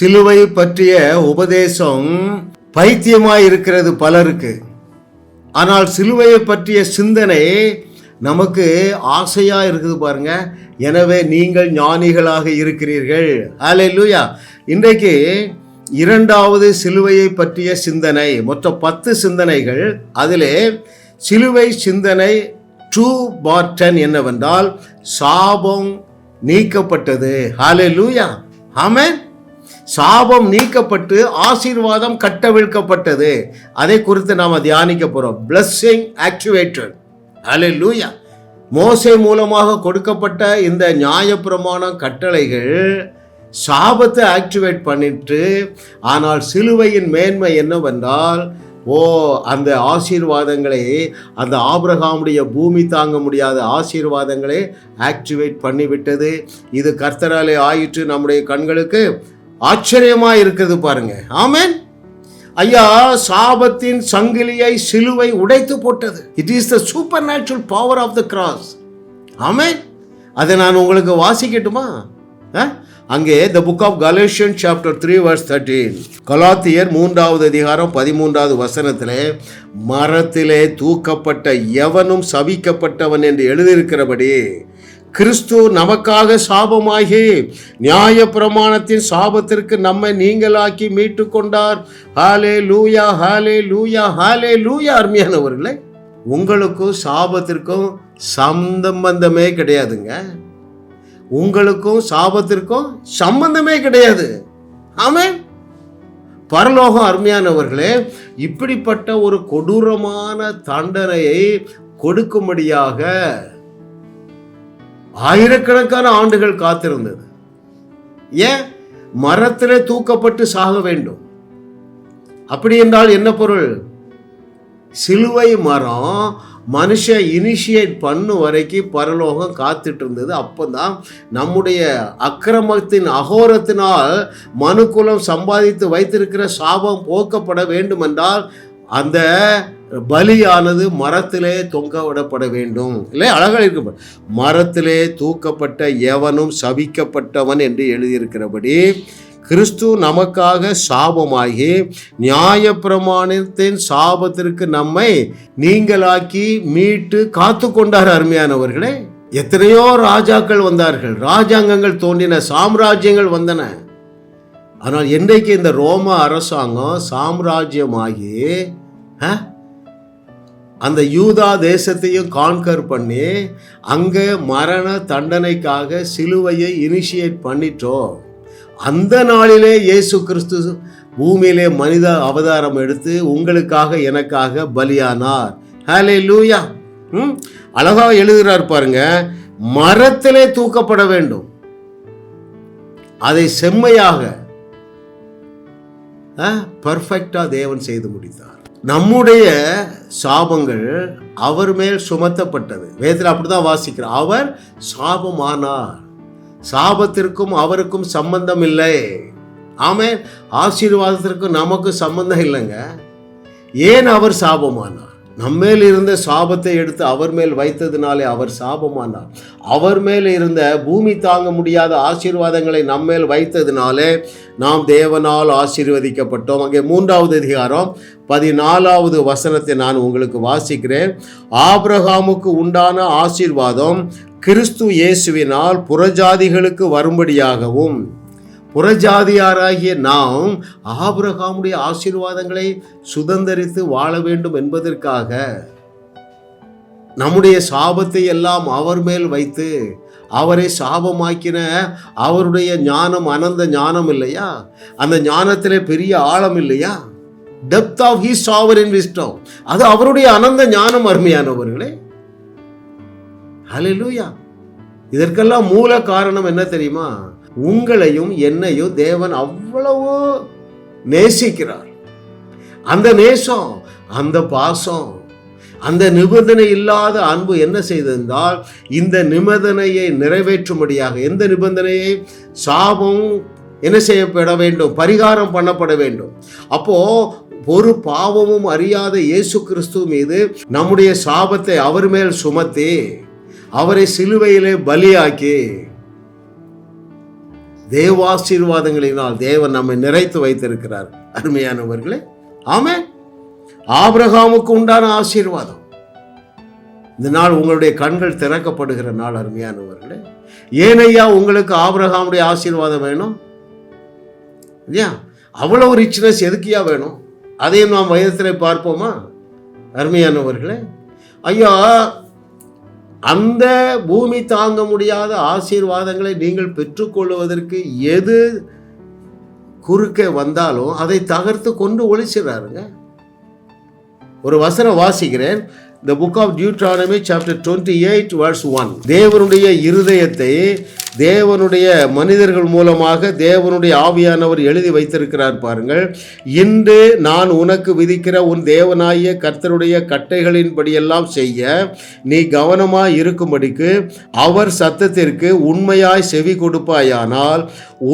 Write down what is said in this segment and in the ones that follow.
சிலுவை பற்றிய உபதேசம் பைத்தியமாய் இருக்கிறது பலருக்கு. ஆனால் சிலுவையை பற்றிய சிந்தனை நமக்கு ஆசையா இருக்குது பாருங்க. எனவே நீங்கள் ஞானிகளாக இருக்கிறீர்கள். ஹல்லேலூயா. இன்றைக்கு இரண்டாவது சிலுவையை பற்றிய சிந்தனை, மொத்தம் 10 சிந்தனைகள். அதிலே சிலுவை சிந்தனை 2/10 என்னவென்றால் சாபம் நீக்கப்பட்டது. ஹல்லேலூயா. ஆமென். சாபம் நீக்கப்பட்டு ஆசீர்வாதம் கட்டவிழ்க்கப்பட்டது. அதை குறித்து நாம் தியானிக்க போறோம். Blessing activated. ஹல்லேலூயா. மோசே மூலமாக கொடுக்கப்பட்ட இந்த நியாயப்பிரமாணம் கட்டளைகள் சாபத்தை ஆக்டிவேட் பண்ணிட்டு, ஆனால் சிலுவையின் மேன்மை என்னவென்றால் அந்த ஆசீர்வாதங்களை, அந்த ஆபிரகாமுடைய பூமி தாங்க முடியாத ஆசீர்வாதங்களை ஆக்டிவேட் பண்ணிவிட்டது. இது கர்த்தராலே ஆயிற்று, நம்முடைய கண்களுக்கு ஆச்சரியமா இருக்கிறது பாருங்க. ஆமென். ஐயா, சாபத்தின் சங்கிலியை சிலுவை உடைத்து போட்டது. It is the supernatural power of the cross. Amen. அதை நான் உங்களுக்கு வாசிக்கட்டுமா? அங்கே the book of Galatians chapter 3 verse 13, கலாத்தியர் 3வது அதிகாரம் 13வது வசனத்திலே, மரத்திலே தூக்கப்பட்ட எவனும் சபிக்கப்பட்டவன் என்று எழுதியிருக்கிறபடி கிறிஸ்து நமக்காக சாபமாகி நியாயப்பிரமாணத்தின் சாபத்திற்கு நம்மை நீங்களாக்கி மீட்டு கொண்டார். ஹல்லேலூயா, ஹல்லேலூயா, ஹல்லேலூயா. அருமையானவர்களே, உங்களுக்கும் சாபத்திற்கும் சம்பந்தமே கிடையாதுங்க. உங்களுக்கும் சாபத்திற்கும் சம்பந்தமே கிடையாது. ஆமென். பரலோகம் அருமையானவர்களே, இப்படிப்பட்ட ஒரு கொடூரமான தண்டனையை கொடுக்கும்படியாக ஆயிரக்கணக்கான ஆண்டுகள் காத்திருந்தது. ஏன்? மரத்திலே தூக்கப்பட்டு சாக வேண்டும். அப்படி என்றால் என்ன பொருள்? சிலுவை மரம் மனுஷன் இனிஷியேட் பண்ணு வரைக்கும் பரலோகம் காத்துட்டு இருந்தது. அப்போதான் நம்முடைய அக்கிரமத்தின் அகோரத்தினால் மனுக்குலம் சம்பாதித்து வைத்திருக்கிற சாபம் போக்கப்பட வேண்டும் என்றால் அந்த பலியானது மரத்திலே தொங்க விடப்பட வேண்டும். இல்லை, அழகாக இருக்க, மரத்திலே தூக்கப்பட்ட எவனும் சபிக்கப்பட்டவன் என்று எழுதியிருக்கிறபடி கிறிஸ்து நமக்காக சாபமாகி நியாயப்பிரமாணத்தின் சாபத்திற்கு நம்மை நீங்களாக்கி மீட்டு காத்து கொண்டார். அருமையானவர்களே, எத்தனையோ ராஜாக்கள் வந்தார்கள், ராஜாங்கங்கள் தோன்றின, சாம்ராஜ்யங்கள் வந்தன. ஆனால் இன்றைக்கு இந்த ரோம அரசாங்கம் சாம்ராஜ்யமாகி அந்த யூதா தேசத்தையும் கான்கர் பண்ணி அங்கே மரண தண்டனைக்காக சிலுவையை இனிஷியேட் பண்ணிட்டோம். அந்த நாளிலே இயேசு கிறிஸ்து பூமியிலே மனித அவதாரம் எடுத்து உங்களுக்காக எனக்காக பலியானார். ஹல்லேலூயா. அழகா எழுதுகிறார் பாருங்க. மரத்திலே தூக்கப்பட வேண்டும். அதை செம்மையாக பர்ஃபெக்டா தேவன் செய்து முடித்தார். நம்முடைய சாபங்கள் அவர் மேல் சுமத்தப்பட்டது. வேதத்தில் அப்படிதான் வாசிக்கிறார். அவர் சாபமானார். சாபத்திற்கும் அவருக்கும் சம்பந்தம் இல்லை. ஆமென். ஆசீர்வாதத்திற்கும் நமக்கு சம்பந்தம் இல்லைங்க. ஏன் அவர் சாபமானார்? நம்மேல் இருந்த சாபத்தை எடுத்து அவர் மேல் வைத்ததினாலே அவர் சாபமானார். அவர் மேல் இருந்த பூமி தாங்க முடியாத ஆசீர்வாதங்களை நம்மேல் வைத்ததினாலே நாம் தேவனால் ஆசீர்வதிக்கப்பட்டோம். அங்கே 3வது அதிகாரம் 14வது வசனத்தை நான் உங்களுக்கு வாசிக்கிறேன். ஆபிரகாமுக்கு உண்டான ஆசீர்வாதம் கிறிஸ்து இயேசுவினால் புறஜாதிகளுக்கு வரும்படியாகவும், புறஜாதியாராகிய நாம் ஆபிரகாமுடைய ஆசீர்வாதங்களை சுதந்தரித்து வாழ வேண்டும் என்பதற்காக நம்முடைய சாபத்தை எல்லாம் அவர் மேல் வைத்து அவரை சாபமாக்கின அவருடைய ஞானம் அனந்த ஞானம் இல்லையா? அந்த ஞானத்திலே பெரிய ஆழம் இல்லையா? Depth of his sovereign wisdom. அது அவருடைய அனந்த ஞானம். அருமையானவர்களே, ஹல்லேலூயா. இதற்கெல்லாம் மூல காரணம் என்ன தெரியுமா? உங்களையும் என்னையும் தேவன் அவ்வளவு நேசிக்கிறார். அந்த நேசம், அந்த பாசம், அந்த நிபந்தனை இல்லாத அன்பு என்ன செய்திருந்தால் இந்த நிபந்தனையை நிறைவேற்றும்படியாக, எந்த நிபந்தனையை? சாபம் என்ன செய்யப்பட வேண்டும்? பரிகாரம் பண்ணப்பட வேண்டும். அப்போ ஒரு பாவமும் அறியாத இயேசு கிறிஸ்து மீது நம்முடைய சாபத்தை அவர் மேல் சுமத்தி அவரை சிலுவையிலே பலியாக்கி தேவாசீர்வாதங்களினால் தேவன் நம்மை நிறைத்து வைத்திருக்கிறார். அருமையானவர்களே, ஆமென். ஆபிரகாமுக்கு உண்டான ஆசீர்வாதம். இந்த நாள் உங்களுடைய கண்கள் திறக்கப்படுகிற நாள். அருமையானவர்களே, ஏனையா உங்களுக்கு ஆபிரகாமுடைய ஆசீர்வாதம் வேணும்? இல்லையா? அவ்வளவு ரிச்னஸ் எதுக்கியா வேணும்? அதையும் நாம் வயதில் பார்ப்போமா? அருமையானவர்களே, ஐயா, அந்த பூமி தாங்க முடியாத ஆசீர்வாதங்களை நீங்கள் பெற்றுக்கொள்வதற்கு எது குறுக்கே வந்தாலும் அதை தகர்த்து கொண்டு ஒழிச்சிடறாருங்க. ஒரு வசனம் வாசிக்கிறேன். The book of Deuteronomy chapter 28 verse 1. தேவனுடைய இருதயத்தை தேவனுடைய மனிதர்கள் மூலமாக தேவனுடைய ஆவியானவர் எழுதி வைத்திருக்கிறார் பாருங்கள். இன்று நான் உனக்கு விதிக்கிற உன் தேவனாகிய கர்த்தருடைய கட்டளைகளின்படியெல்லாம் செய்ய நீ கவனமாய் இருக்கும்படிக்கு அவர் சத்தத்திற்கு உண்மையாய் செவி கொடுப்பாயானால்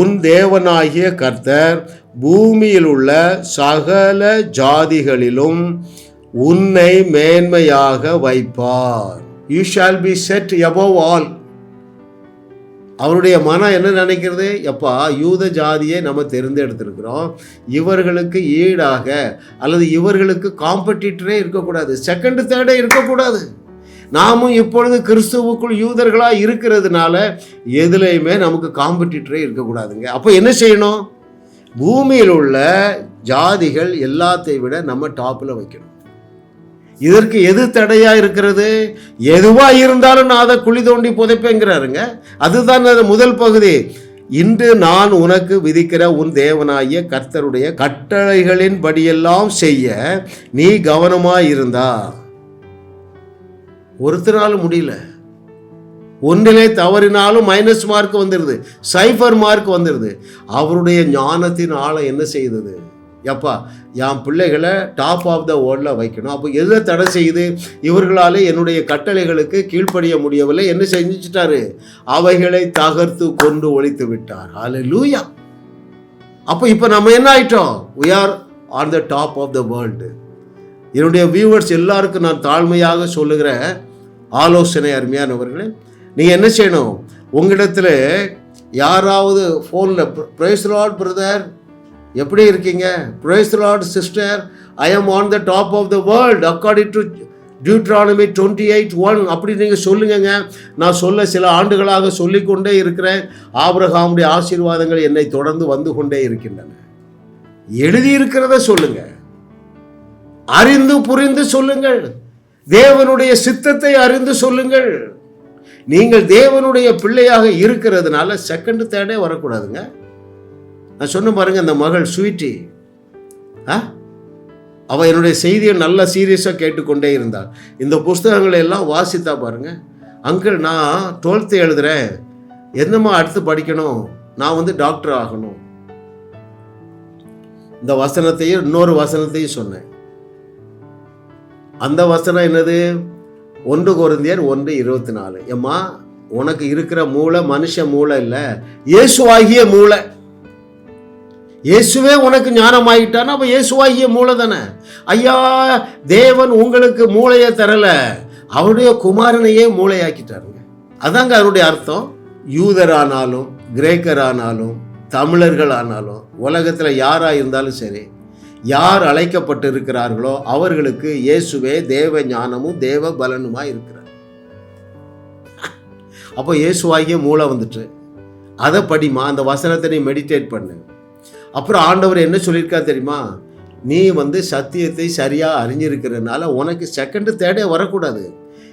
உன் தேவனாகிய கர்த்தர் பூமியில் உள்ள சகல ஜாதிகளிலும் உன்னை மேன்மையாக வைப்பார். You shall be set above all. அவருடைய மனம் என்ன நினைக்கிறது? எப்பா, யூத ஜாதியை நம்ம தேர்ந்தெடுத்திருக்கிறோம், இவர்களுக்கு ஈடாக அல்லது இவர்களுக்கு காம்படிட்டரே இருக்கக்கூடாது, செகண்ட் தேர்டே இருக்கக்கூடாது. நாமும் இப்பொழுது கிறிஸ்துவுக்குள் யூதர்களாக இருக்கிறதுனால எதுலையுமே நமக்கு காம்படிட்டரே இருக்கக்கூடாதுங்க. அப்போ என்ன செய்யணும்? பூமியில் உள்ள ஜாதிகள் எல்லாத்தையும் விட நம்ம டாப்பில் வைக்கணும். இதற்கு எது தடையா இருக்கிறது? எதுவா இருந்தாலும் நான் அதை குழி தோண்டி புதைப்பேங்கிறாருங்க. அதுதான் முதல் பகுதி. இன்று நான் உனக்கு விதிக்கிற உன் தேவனாகிய கர்த்தருடைய கட்டளைகளின் படியெல்லாம் செய்ய நீ கவனமாய் இருந்தா. ஒருத்தராலும் முடியல. ஒன்றிலே தவறினாலும் மைனஸ் மார்க் வந்துடுது, சைஃபர் மார்க் வந்துடுது. அவருடைய ஞானத்தின் ஆழம் என்ன செய்தது? எப்பா, என் பிள்ளைகளை டாப் ஆஃப் த வேர்ல்டில் வைக்கணும். அப்போ எதை தடை செய்யுது? இவர்களாலே என்னுடைய கட்டளைகளுக்கு கீழ்ப்படிய முடியவில்லை. என்ன செஞ்சுட்டாரு? அவைகளை தகர்த்து கொண்டு ஒழித்து விட்டார். ஹல்லேலூயா. அப்போ இப்போ நம்ம என்ன ஆயிட்டோம்? we are on the top of the world. என்னுடைய வியூவர்ஸ் எல்லாருக்கும் நான் தாழ்மையாக சொல்லுகிற ஆலோசனை, அருமையானவர்களே, நீங்கள் என்ன செய்யணும்? உங்களிடத்தில் யாராவது ஃபோனில் பிரைஸ் தி லார்ட் பிரதர், எப்படி இருக்கீங்க? Praise the lord sister, I am on the top of the world according to Deuteronomy 28:1 அப்படி நீங்கள் சொல்லுங்க. நான் சொல்ல சில ஆண்டுகளாக சொல்லிக்கொண்டே இருக்கிறேன். ஆபிரகாமுடைய ஆசீர்வாதங்கள் என்னை தொடர்ந்து வந்து கொண்டே இருக்கின்றன. எழுதியிருக்கிறத சொல்லுங்க, அறிந்து புரிந்து சொல்லுங்கள், தேவனுடைய சித்தத்தை அறிந்து சொல்லுங்கள். நீங்கள் தேவனுடைய பிள்ளையாக இருக்கிறதுனால செகண்ட் தேர்டே வரக்கூடாதுங்க. நான் சொன்ன பாருங்க, அந்த மகள் ஸ்வீட்டி, அவள் என்னுடைய செய்தியை நல்லா சீரியஸாக கேட்டுக்கொண்டே இருந்தாள். இந்த புஸ்தகங்களை எல்லாம் வாசித்தா பாருங்க. அங்கிள், நான் 12th எழுதுகிறேன், என்னம்மா அடுத்து படிக்கணும்? நான் வந்து டாக்டர் ஆகணும். இந்த வசனத்தையும் இன்னொரு வசனத்தையும் சொன்னேன். அந்த வசனம் என்னது? 1 கொரிந்தியர் 1:24. ஏம்மா, உனக்கு இருக்கிற மூளை மனுஷ மூளை இல்லை, இயேசுவாகிய மூளை. இயேசுவே உனக்கு ஞானமாயிட்டானா அப்போ இயேசுவாகிய மூளை தானே. ஐயா, தேவன் உங்களுக்கு மூளையை தரல, அவருடைய குமாரனையே மூளையாக்கிட்டாருங்க. அதாங்க அவருடைய அர்த்தம். யூதரானாலும் கிரேக்கரானாலும் தமிழர்களானாலும் உலகத்தில் யாராக இருந்தாலும் சரி, யார் அழைக்கப்பட்டு இருக்கிறார்களோ அவர்களுக்கு இயேசுவே தேவ ஞானமும் தேவ பலனுமா இருக்கிறார். அப்போ இயேசுவாகிய மூளை வந்துட்டு அதை படிமா, அந்த வசனத்தை நீ மெடிடேட் பண்ணு. அப்புறம் ஆண்டவர் என்ன சொல்லியிருக்கா தெரியுமா? நீ வந்து சத்தியத்தை சரியாக அறிஞ்சிருக்கிறதுனால உனக்கு செகண்ட் தேர்டே வரக்கூடாது.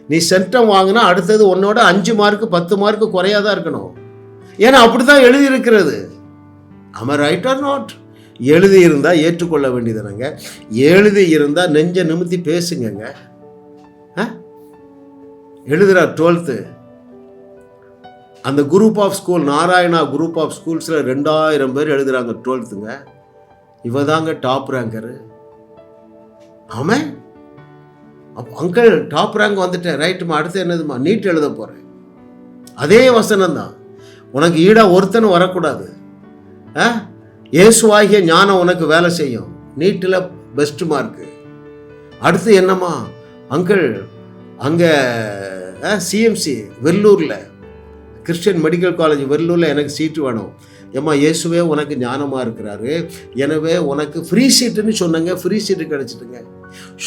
நீ சென்டம் வாங்கினா அடுத்தது உன்னோட 5 மார்க்கு 10 மார்க்கு குறையாதான் இருக்கணும். ஏன்னா அப்படி தான் எழுதியிருக்கிறது. am I right or not? எழுதி இருந்தால் ஏற்றுக்கொள்ள வேண்டியதுனாங்க. எழுதி இருந்தால் நெஞ்ச நிமித்தி பேசுங்க. எழுதுறார் 12th. அந்த group of school, Narayana group of ஸ்கூல்ஸில் 2000 பேர் எழுதுறாங்க 12th. இவ தாங்க டாப் ரேங்கரு. ஆமாம், அப்போ அங்கிள் டாப் ரேங்க் வந்துட்டேன், ரைட்டுமா, அடுத்து என்னதுமா? நீட் எழுத போகிறேன். அதே வசனம் தான். உனக்கு ஈடாக ஒருத்தனும் வரக்கூடாது. இயேசுவாகிய ஞானம் உனக்கு வேலை செய்யும். நீட்டில் பெஸ்ட் மார்க்கு. அடுத்து என்னம்மா? அங்கிள், அங்கே சிஎம்சி வெள்ளூரில், கிறிஸ்டியன் மெடிக்கல் காலேஜ் வெள்ளூரில் எனக்கு சீட்டு வேணும். ஏம்மா இயேசுவே உனக்கு ஞானமாக இருக்கிறாரு, எனவே உனக்கு ஃப்ரீ சீட்டுன்னு சொன்னாங்க, ஃப்ரீ சீட்டு கிடச்சிட்டுங்க.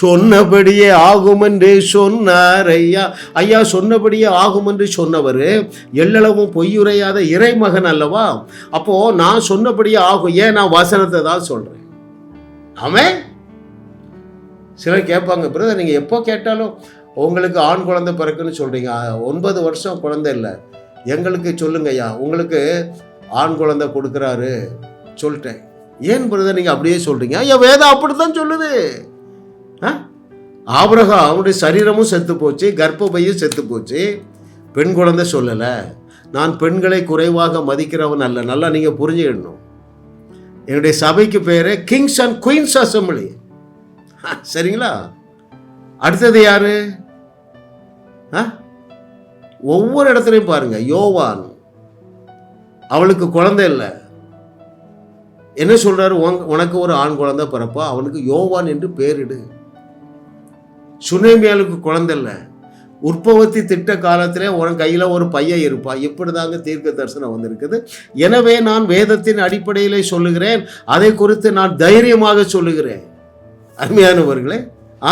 சொன்னபடியே ஆகும் என்று சொன்னார் ஐயா. ஐயா சொன்னபடியே ஆகும் என்று சொன்னவர் எல்லளவும் பொய்யுரையாத இறைமகன் அல்லவா? அப்போ நான் சொன்னபடியே ஆகும். ஏன்? நான் வசனத்தை தான் சொல்றேன். ஆமென். சிலர் கேட்பாங்க, பிரதர் நீங்கள் எப்போ கேட்டாலும் உங்களுக்கு ஆண் குழந்தை பிறக்குன்னு சொல்றீங்க, 9 வருஷம் குழந்தை இல்லை, எங்களுக்கு சொல்லுங்க ஐயா, உங்களுக்கு ஆண் குழந்தை கொடுக்குறாரு சொல்லிட்டேன். ஏன் பிரதர் நீங்கள் அப்படியே சொல்றீங்க? ஐயா வேதம் அப்படித்தான் சொல்லுது. ஆபிரகாம் அவனுடைய சரீரமும் செத்து போச்சு, கர்ப்பப்பையும் செத்து போச்சு, பெண் குழந்தை சொல்லலை. நான் பெண்களை குறைவாக மதிக்கிறவன் அல்ல. நல்லா நீங்கள் புரிஞ்சுக்கணும். என்னுடைய சபைக்கு பேரு கிங்ஸ் அண்ட் குயின்ஸ் அசம்பிளி. சரிங்களா? அடுத்தது யாரு? ஒவ்வொரு இடத்துலையும் பாருங்க, யோவான் அவளுக்கு குழந்தை இல்லை, என்ன சொல்றாரு? உனக்கு ஒரு ஆண் குழந்தை பிறப்பா, அவனுக்கு யோவான் என்று பேரிடு. சுனேமியாளுக்கு குழந்தை இல்லை, உற்பத்தி திட்ட காலத்திலே உன் கையில் ஒரு பையன் இருப்பா. இப்படிதாங்க தீர்க்க தரிசனம் வந்திருக்குது. எனவே நான் வேதத்தின் அடிப்படையிலே சொல்லுகிறேன், அதை குறித்து நான் தைரியமாக சொல்லுகிறேன். அருமையானவர்களே,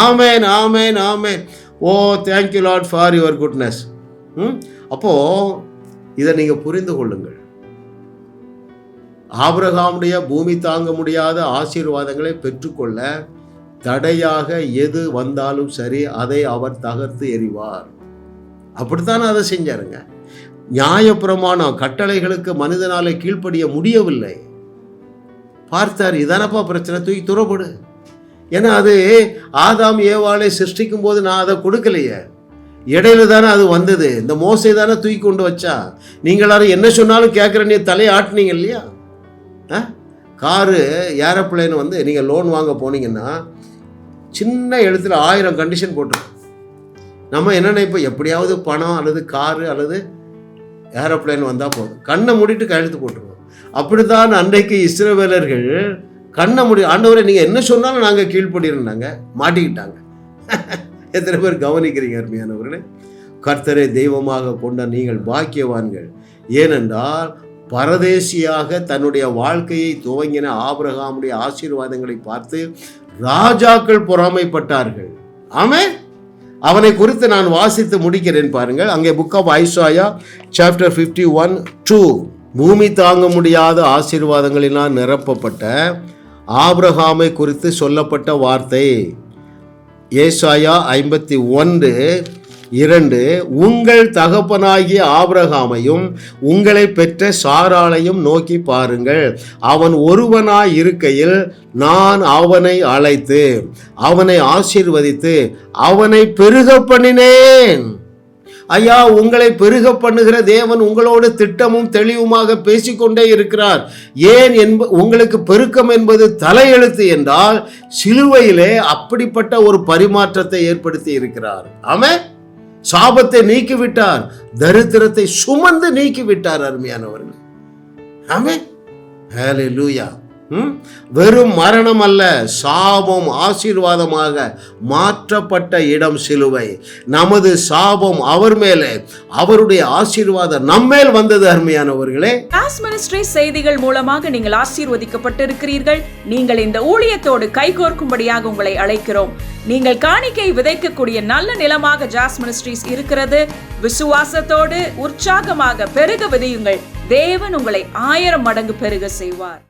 amen amen amen. Oh thank you lord for your goodness. அப்போ இதை நீங்கள் புரிந்து கொள்ளுங்கள். ஆபிரகாமுடைய பூமி தாங்க முடியாத ஆசீர்வாதங்களை பெற்றுக்கொள்ள தடையாக எது வந்தாலும் சரி, அதை அவர் தகர்த்து எறிவார். அப்படித்தான் அதை செஞ்சாருங்க. நியாயப்பிரமாணம் கட்டளைகளுக்கு மனிதனாலே கீழ்ப்படிய முடியவில்லை. பார்த்தார், இதானப்பா பிரச்சனை, தூக்கி துறப்படு. ஏன்னா அது ஆதாம் ஏவாளை சிருஷ்டிக்கும் போது நான் அதை கொடுக்கலையே, இடையில தானே அது வந்தது. இந்த மோசை தானே தூக்கி கொண்டு வச்சா. நீங்களாரும் என்ன சொன்னாலும் கேட்குற நீ தலையை ஆட்டினீங்க இல்லையா? காரு ஏரோப்ளேன் வந்து நீங்கள் லோன் வாங்க போனீங்கன்னா சின்ன எழுத்துல 1000 கண்டிஷன் போட்டுரும். நம்ம என்ன நினைப்போம், எப்படியாவது பணம் அல்லது காரு அல்லது ஏரோப்ளேன் வந்தால் போதும், கண்ணை மூடிட்டு கையெழுத்து போட்டுருவோம். அப்படித்தான் அன்றைக்கு இஸ்ரவேலர்கள் கண்ணை மூடி, ஆண்டவரை நீங்கள் என்ன சொன்னாலும் நாங்கள் கீழ்ப்படினாங்க, மாட்டிக்கிட்டாங்க. எத்தனை பேர் கவனிக்கிறீங்க அருமையானவர்களே? கர்த்தரை தெய்வமாக கொண்ட நீங்கள் பாக்கியவான்கள். ஏனென்றால் பரதேசியாக தன்னுடைய வாழ்க்கையை துவங்கின ஆபிரகாமுடைய ஆசீர்வாதங்களை பார்த்து ராஜாக்கள் பொறாமைப்பட்டார்கள். ஆமென். அவனை குறித்து நான் வாசித்து முடிக்கிறேன் பாருங்கள். அங்கே புக் ஆஃப் ஐசாயா சாப்டர் 51:2, பூமி தாங்க முடியாத ஆசீர்வாதங்களினால் நிரப்பப்பட்ட ஆபிரகாமை குறித்து சொல்லப்பட்ட வார்த்தை. ஏசாயா 51:2, உங்கள் தகப்பனாகிய ஆபிரகாமையும் உங்களை பெற்ற சாராளையும் நோக்கி பாருங்கள். அவன் ஒருவனாய் இருக்கையில் நான் அவனை அழைத்து அவனை ஆசீர்வதித்து அவனை பெருக பண்ணினேன். ஐயா, உங்களை பெருக பண்ணுகிற தேவன் உங்களோடு திட்டமும் தெளிவுமாக பேசிக்கொண்டே இருக்கிறார். ஏன் உங்களுக்கு பெருக்கம் என்பது தலையெழுத்து என்றால் சிலுவையிலே அப்படிப்பட்ட ஒரு பரிமாற்றத்தை ஏற்படுத்தி இருக்கிறார். ஆமென். சாபத்தை நீக்கிவிட்டார், தரித்திரத்தை சுமந்து நீக்கிவிட்டார். அருமையானவர்கள், ஆமென். ஹல்லேலூயா. வெறும் மரணம் அல்ல, சாபம் ஆசீர்வாதமாக மாற்றப்பட்ட இடம் சிலுவை. நமது சாபம் அவர் மேலே, அவருடைய ஆசீர்வாதம் நம்மேல் வந்தது. அருமையானவர்களே, காஸ் மினிஸ்ட்ரி செய்திகள் மூலமாக நீங்கள் ஆசீர்வதிக்கப்பட்டிருக்கிறீர்கள். நீங்கள் இந்த ஊழியத்தோடு கைகோர்க்கும்படியாக உங்களை அழைக்கிறோம். நீங்கள் காணிக்கை விதைக்கக்கூடிய நல்ல நிலமாக ஜாஸ் மினிஸ்ட்ரீஸ் இருக்கிறது. விசுவாசத்தோடு உற்சாகமாக பெருக விதையுங்கள். தேவன் உங்களை 1000 மடங்கு பெருக செய்வார்.